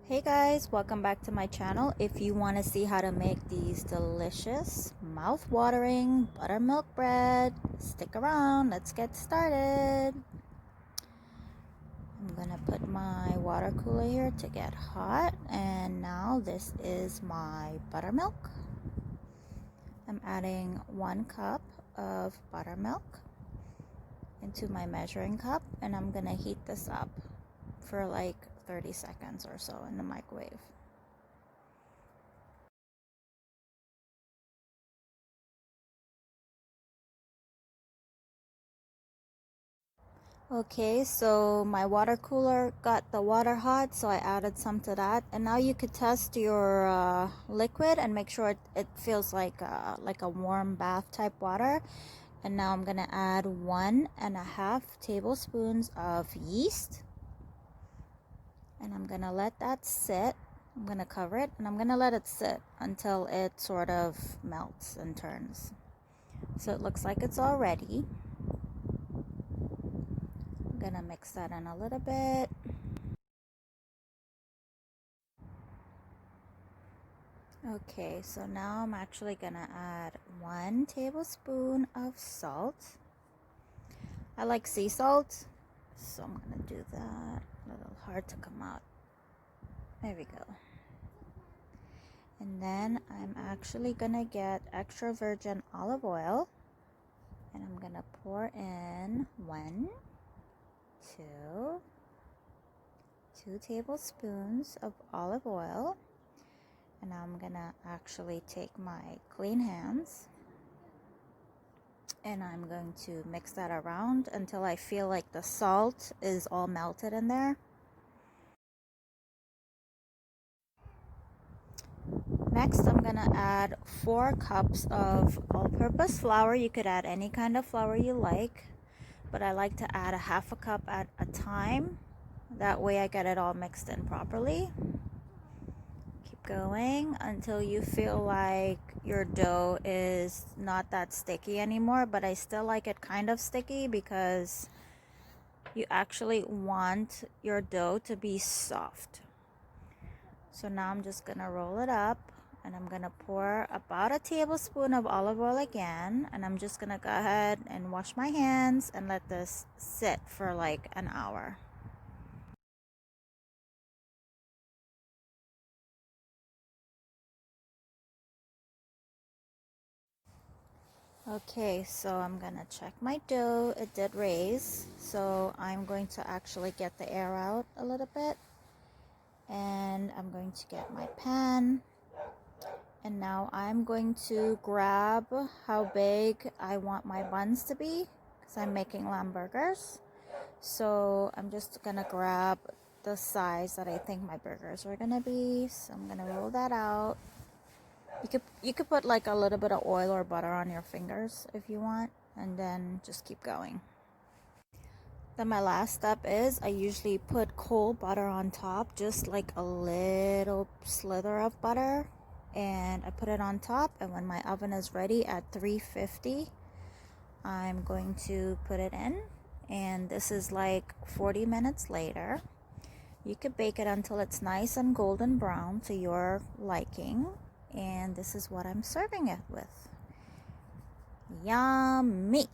Hey guys, welcome back to my channel. If you want to see how to make these delicious, mouth-watering buttermilk bread, stick around. Let's get started. I'm gonna put my water cooler here to get hot, and now this is my buttermilk. I'm adding 1 cup of buttermilk into my measuring cup, and I'm gonna heat this up for like 30 seconds or so in the microwave. Okay, so my water cooler got the water hot, so I added some to that. And now you could test your liquid and make sure it feels like a warm bath type water. And now I'm gonna add 1.5 tablespoons of yeast. And I'm gonna let that sit. I'm gonna cover it and I'm gonna let it sit until it sort of melts and turns. So it looks like it's all ready. I'm gonna mix that in a little bit. Okay, so now I'm actually gonna add 1 tablespoon of salt. I like sea salt, so I'm gonna do that. A little hard to come out. There we go. And then I'm actually gonna get extra virgin olive oil, and I'm gonna pour in 2 tablespoons of olive oil. And now I'm gonna actually take my clean hands and I'm going to mix that around until I feel like the salt is all melted in there. Next, I'm gonna add 4 cups of all-purpose flour. You could add any kind of flour you like, but I like to add 1/2 cup at a time. That way I get it all mixed in properly. Going until you feel like your dough is not that sticky anymore, but I still like it kind of sticky because you actually want your dough to be soft. So now I'm just gonna roll it up and I'm gonna pour about 1 tablespoon of olive oil again, and I'm just gonna go ahead and wash my hands and let this sit for like an hour. Okay, so I'm gonna check my dough. It did raise, so I'm going to actually get the air out a little bit, and I'm going to get my pan, and now I'm going to grab how big I want my buns to be because I'm making lamb burgers. So I'm just gonna grab the size that I think my burgers are gonna be. So I'm gonna roll that out. You could put like a little bit of oil or butter on your fingers if you want, and then just keep going. Then my last step is I usually put cold butter on top, just like a little slither of butter, and I put it on top, and when my oven is ready at 350, I'm going to put it in, and this is like 40 minutes later. You could bake it until it's nice and golden brown to your liking. And this is what I'm serving it with. Yummy!